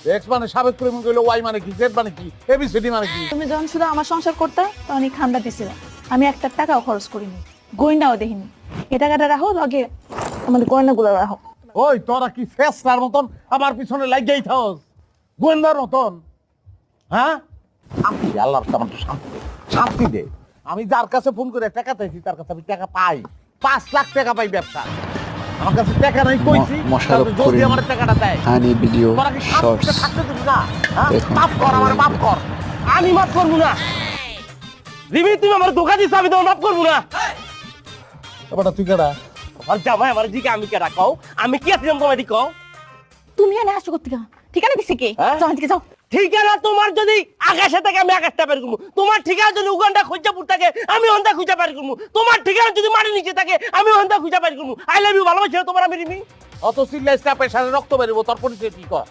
X মানে সাবেক প্রেমিক হইলো, ওয়াই মানে কি, জেড মানে কি, এবিসিডি মানে কি? তুমি যখন শুধু আমার সংসার করতে তখন খান্দা দিছিল। আমি একটা টাকাও খরচ করিনি, গয়নাও দেখিনি। এই টাকাটা রাখো, লগে আমাদের গয়নাগুলো রাখো। ওই তোরা কি ফেসরার মতন আমার পিছনে লাগিয়েই থাকস, গোয়েন্দার মতন? হ্যাঁ, শান্তি দে, আল্লাহর কাছে আমার একটু শান্তি দে, শান্তি দে। আমি যার কাছে ফোন করে টাকা চাইছি তার কাছে আমি টাকা পাই, 5 লাখ টাকা পাই ব্যবসা। আমার কাছে টাকা নাই কইছি, মোশাররফ তাহলে জলদি করিম, আমার টাকাটা দেয়। হানি ভিডিও তোরা কি শর্টস। শান্তিতে থাকতে দিবি না? হ্যাঁ, দেখুন। মাফ কর, আমার মাফ কর। আমি মাফ করবো না। রিমি, তুমি আমার ধোকা দিছো, আমি তোমার মাফ করবো না। এবারটা তুই কেডা? আর জামাই আমার জিকে আমি কেডা কও? আমি কি আছিলাম তোমার এটি কও? তুমি এনে আসছো কোথেকে? ঠিকানা দিছে কে? হ্যাঁ? যাও এদিকে যাও। ঠিকানা তোমার যদি আকাশে থাকে আমি আকাশটা বের করবো, তোমার ঠিকানা যদি উগান্ডা খুঁজাপুর থাকে আমি হন্দা খুঁজা বের করবো, তোমার ঠিকানা যদি মাটির নিচে থাকে আমি হন্দা খুঁজা বের করবো। আই লাভ ইউ, ভালোবাসি না তোমার আমি রিমি। অত সিরিয়াস না, পেশারে রক্ত বেরোবো, তোর পরিচয় কি কর?